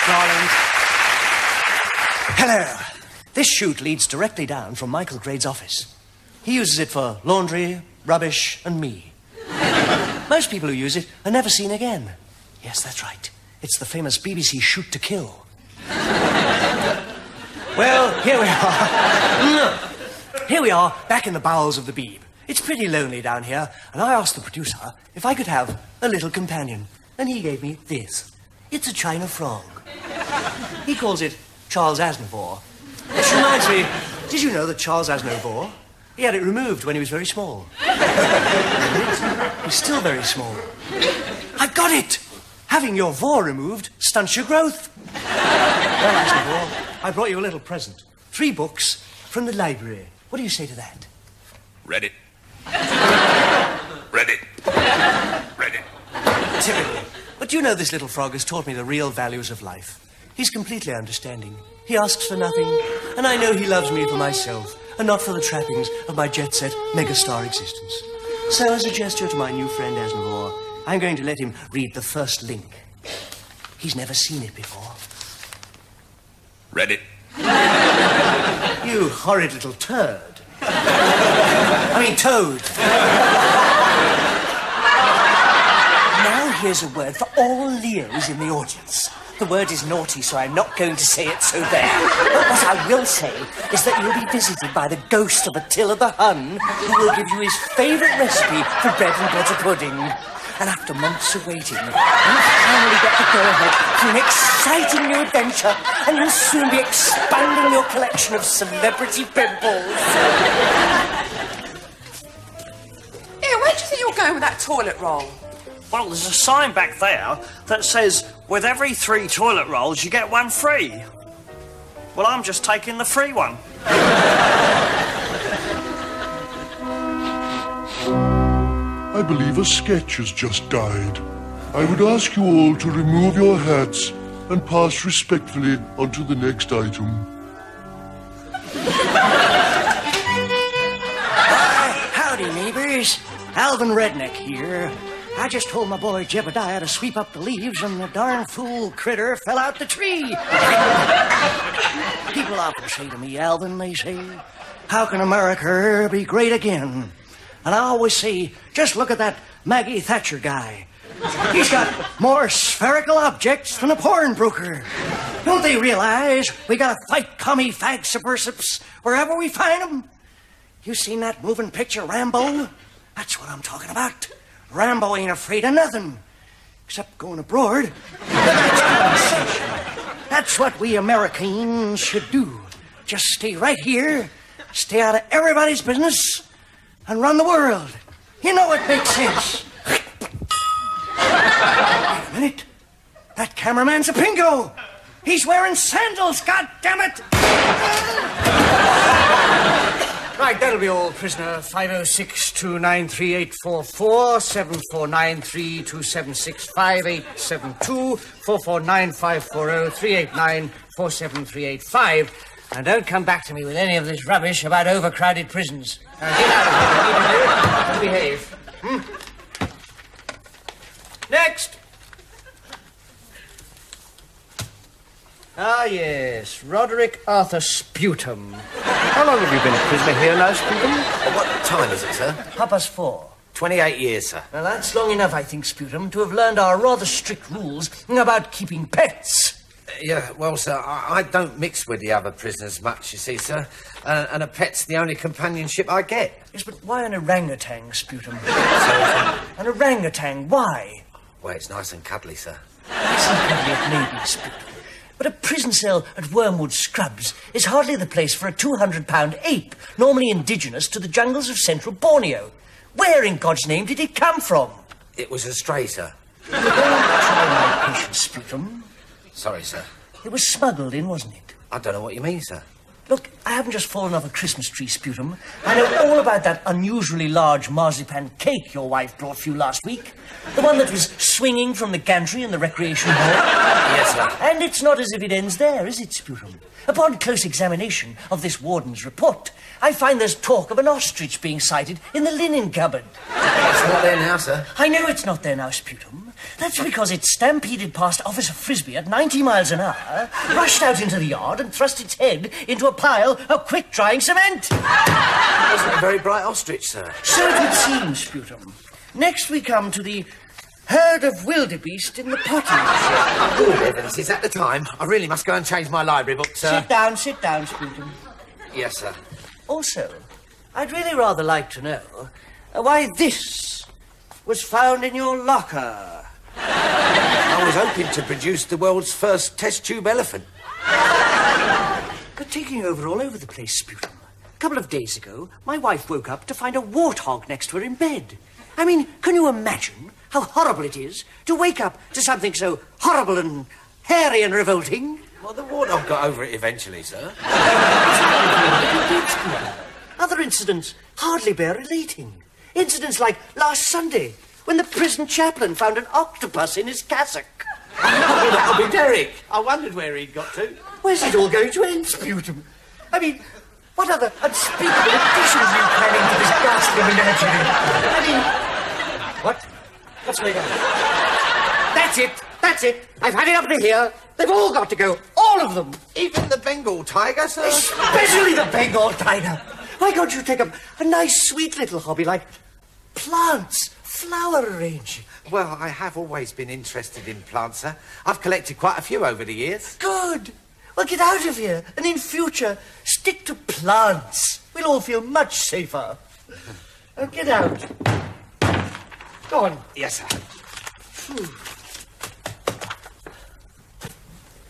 darlings. Hello. This chute leads directly down from Michael Grade's office. He uses it for laundry, rubbish, and me. Most people who use it are never seen again. Yes, that's right. It's the famous BBC chute to kill. Well, here we are. Here we are, back in the bowels of the Beeb. It's pretty lonely down here, and I asked the producer if I could have a little companion. And he gave me this. It's a china frog. He calls it Charles Aznavour. Which reminds me, did you know that Charles Aznavour, he had it removed when he was very small? He's still very small. I've got it! Having your vor removed stunts your growth. Well, Aznavour, I brought you a little present. 3 books from the library. What do you say to that? Read it. Read it. Read it. Typical. But do you know this little frog has taught me the real values of life? He's completely understanding. He asks for nothing, and I know he loves me for myself, and not for the trappings of my jet-set megastar existence. So, as a gesture to my new friend Aznavour, I'm going to let him read the first link. He's never seen it before. Read it. You horrid little turd. I mean, toad. Now here's a word for all Leos in the audience. The word is naughty, so I'm not going to say it, so there. But what I will say is that you'll be visited by the ghost of Attila the Hun, who will give you his favourite recipe for bread and butter pudding. And after months of waiting, you'll finally get to go ahead for an exciting new adventure, and you'll soon be expanding your collection of celebrity pimples. Here, where do you think you're going with that toilet roll? Well, there's a sign back there that says, with every 3 toilet rolls, you get 1 free. Well, I'm just taking the free one. I believe a sketch has just died. I would ask you all to remove your hats and pass respectfully on to the next item. Howdy, neighbours. Alvin Redneck here. I just told my boy Jebediah to sweep up the leaves, and the darn fool critter fell out the tree. People often say to me, Alvin, they say, how can America be great again? And I always say, just look at that Maggie Thatcher guy. He's got more spherical objects than a porn broker. Don't they realize we gotta fight commie fag subversives wherever we find them? You seen that moving picture, Rambo? That's what I'm talking about. Rambo ain't afraid of nothing, except going abroad. But that's compensation. That's what we Americans should do. Just stay right here, stay out of everybody's business, and run the world. You know it makes sense. Wait a minute. That cameraman's a pingo. He's wearing sandals, goddammit! Right, that'll be all, prisoner. 506-293-844, 7493-276-5872, 449-540-389-47385. And don't come back to me with any of this rubbish about overcrowded prisons. Now, get out of here. Behave. Next. Ah, yes. Roderick Arthur Sputum. How long have you been a prisoner here now, Sputum? What time is it, sir? 4:30. 28 years, sir. Well, that's long enough, I think, Sputum, to have learned our rather strict rules about keeping pets. Yeah, well, sir, I don't mix with the other prisoners much, you see, sir. And a pet's the only companionship I get. Yes, but why an orangutan, Sputum? An orangutan, why? Well, it's nice and cuddly, sir. Nice and cuddly it may be, Sputum. But a prison cell at Wormwood Scrubs is hardly the place for a 200-pound ape, normally indigenous to the jungles of central Borneo. Where in God's name did it come from? It was a stray, sir. Don't try my patience, Sputum. Sorry, sir. It was smuggled in, wasn't it? I don't know what you mean, sir. Look, I haven't just fallen off a Christmas tree, Sputum. I know all about that unusually large marzipan cake your wife brought for you last week. The one that was swinging from the gantry in the recreation hall. Yes, sir. And it's not as if it ends there, is it, Sputum? Upon close examination of this warden's report, I find there's talk of an ostrich being sighted in the linen cupboard. It's not there now, sir. I know it's not there now, Sputum. That's because it stampeded past Officer Frisbee at 90 miles an hour, rushed out into the yard and thrust its head into a pile of quick-drying cement. It wasn't a very bright ostrich, sir. So it would seem, Sputum. Next we come to the herd of wildebeest in the pottage. Good heavens, is that the time? I really must go and change my library book, sir. Sit down, Sputum. Yes, sir. Also, I'd really rather like to know why this was found in your locker. I was hoping to produce the world's first test tube elephant. But taking over all over the place, Sputum. A couple of days ago, my wife woke up to find a warthog next to her in bed. I mean, can you imagine how horrible it is to wake up to something so horrible and hairy and revolting? Well, the warthog got over it eventually, sir. Other incidents hardly bear relating. Incidents like last Sunday, when the prison chaplain found an octopus in his cassock. Oh, that'll be Derek. I wondered where he'd got to. Where's it all going to end, Sputum? I mean, what other unspeakable additions are you planning to this ghastly menagerie? I mean, what? What's going on? That's it. I've had it up to here. They've all got to go. All of them. Even the Bengal tiger, sir? Especially the Bengal tiger. Why can't you take up a nice, sweet little hobby like plants, flower arranging? Well, I have always been interested in plants, sir. I've collected quite a few over the years. Good. Well, get out of here, and in future, stick to plants. We'll all feel much safer. Now, get out. Go on. Yes, sir.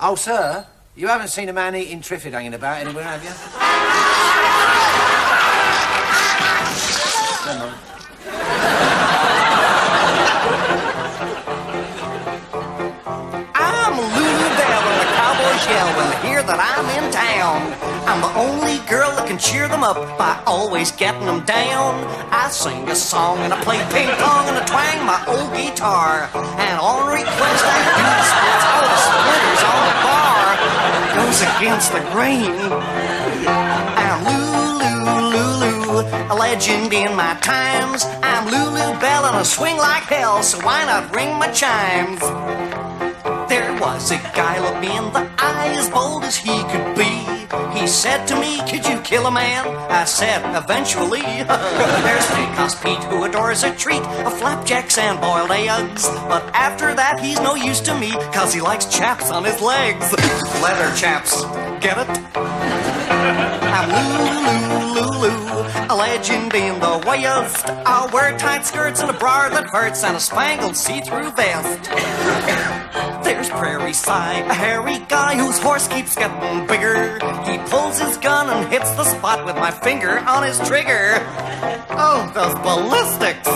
Oh, sir, you haven't seen a man eating triffid hanging about anywhere, have you? Never mind. I'm Lulu Bell and the Cowboys yell when they hear that I'm in town. I'm the only girl that can cheer them up by always getting them down. I sing a song and I play ping pong and I twang my old guitar. And on request I do the splits, all the splitters on the bar. It goes against the grain. I'm Lulu, a legend in my times. I'm Lulu Bell and I swing like hell, so why not ring my chimes? There was a guy looked me in the eye as bold as he could be. He said to me, could you kill a man? I said, eventually. There's Steakhouse Pete who adores a treat of flapjacks and boiled eggs. But after that, he's no use to me, cause he likes chaps on his legs. Leather chaps, get it? I'm Lulu, a legend in the West. I'll wear tight skirts and a bra that hurts and a spangled see-through vest. There's Prairie Side, a hairy guy whose horse keeps getting bigger. He pulls his gun and hits the spot with my finger on his trigger. Oh, those ballistics!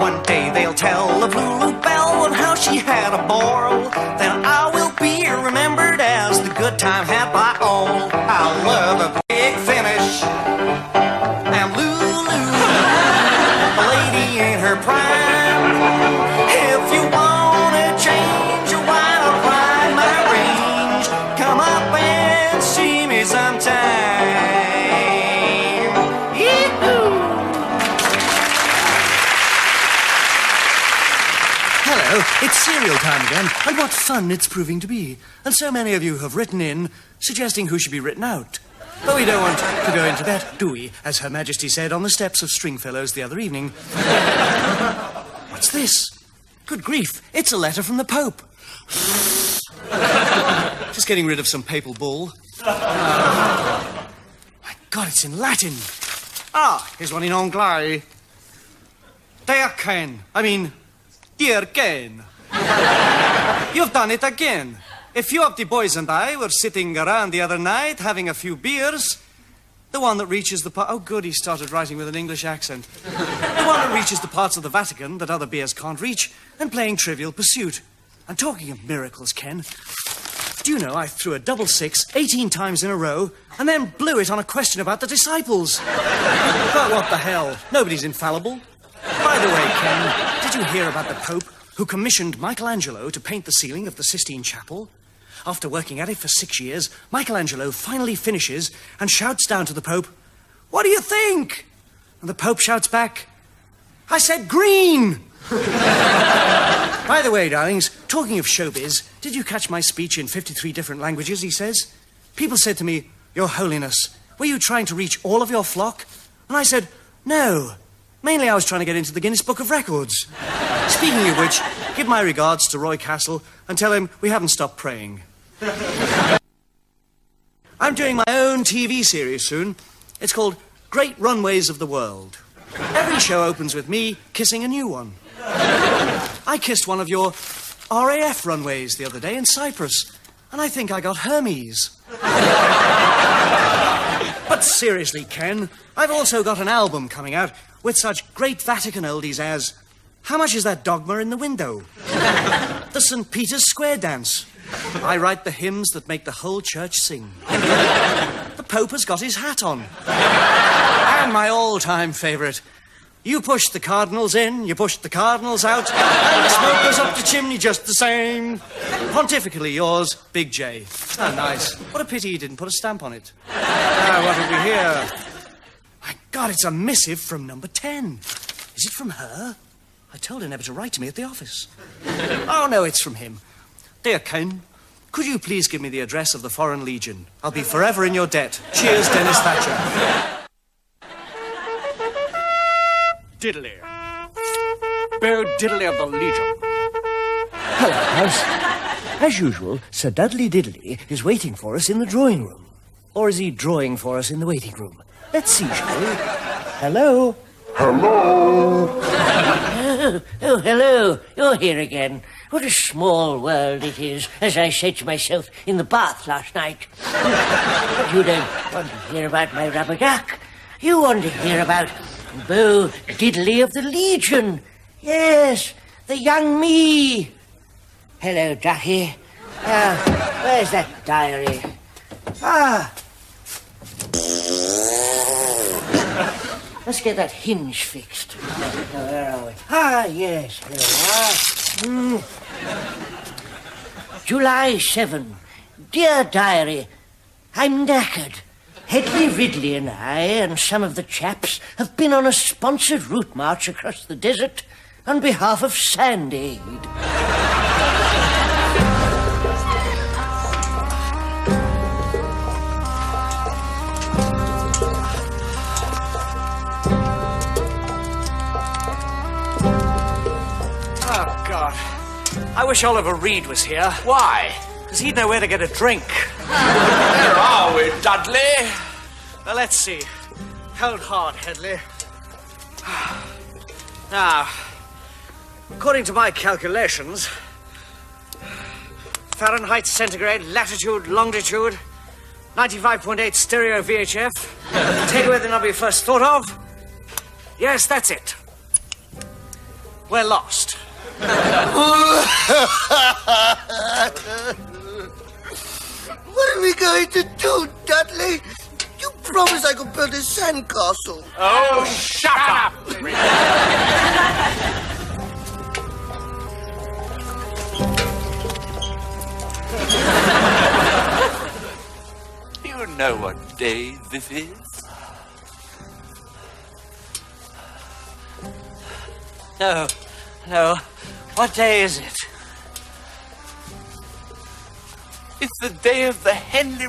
One day they'll tell of Lulu Bell and how she had a ball. Then I will be remembered as the good time had by all. I love a big finish. And Lulu, a lady in her prime. If you wanna change your why not ride my range? Come up and see me sometime. Yee-hoo! Hello, it's cereal time again, and what fun it's proving to be. And so many of you have written in, suggesting who should be written out. But we don't want to go into that, do we? As Her Majesty said on the steps of Stringfellows the other evening. What's this? Good grief, it's a letter from the Pope. Just getting rid of some papal bull. My God, it's in Latin. Ah, here's one in Anglais. Dear Ken. Dear Ken. You've done it again. A few of the boys and I were sitting around the other night having a few beers. The one that reaches the part... Oh, good, he started writing with an English accent. The one that reaches the parts of the Vatican that other beers can't reach, and playing Trivial Pursuit. And talking of miracles, Ken, do you know I threw a double six 18 times in a row and then blew it on a question about the disciples? But what the hell? Nobody's infallible. By the way, Ken, did you hear about the Pope who commissioned Michelangelo to paint the ceiling of the Sistine Chapel? After working at it for 6 years, Michelangelo finally finishes and shouts down to the Pope, "What do you think?" And the Pope shouts back, I said green! By the way, darlings, talking of showbiz, did you catch my speech in 53 different languages, he says? People said to me, Your Holiness, were you trying to reach all of your flock? And I said, no. Mainly I was trying to get into the Guinness Book of Records. Speaking of which, give my regards to Roy Castle and tell him we haven't stopped praying. I'm doing my own TV series soon. It's called Great Runways of the World. Every show opens with me kissing a new one. I kissed one of your RAF runways the other day in Cyprus, and I think I got Hermes. But seriously, Ken, I've also got an album coming out with such great Vatican oldies as How Much Is That Dogma in the Window? The St. Peter's Square Dance. I write the hymns that make the whole church sing. The Pope has got his hat on. And my all-time favourite. You pushed the cardinals in, you pushed the cardinals out, and the smoke goes up the chimney just the same. Pontifically yours, Big J. Oh, nice. What a pity he didn't put a stamp on it. Now, what have we here? My God, it's a missive from number 10. Is it from her? I told her never to write to me at the office. Oh, no, it's from him. Dear Ken, could you please give me the address of the Foreign Legion? I'll be forever in your debt. Cheers, Dennis Thatcher. Diddley. Bo Diddley of the Legion. Hello, House. As usual, Sir Dudley Diddley is waiting for us in the drawing room. Or is he drawing for us in the waiting room? Let's see, shall we? Hello? Hello? Oh, hello. You're here again. What a small world it is, as I said to myself in the bath last night. But you don't want to hear about my rubber duck. You want to hear about Bo Diddley of the Legion. Yes, the young me. Hello, Ducky. Where's that diary? Let's get that hinge fixed. Now, where are we? Yes, here we are. July 7. Dear Diary, I'm knackered. Hedley Ridley and I and some of the chaps have been on a sponsored route march across the desert on behalf of Sand Aid. Oh, God. I wish Oliver Reed was here. Why? Because he'd know where to get a drink. Where are we, Dudley? Well, let's see. Hold hard, Hedley. Now, according to my calculations, Fahrenheit, centigrade, latitude, longitude, 95.8 stereo VHF. Take away the number you first thought of. Yes, that's it. We're lost. What are we going to do, Dudley? You promised I could build a sandcastle. Oh, shut up! You know what day this is? No. What day is it? It's the day of the Henley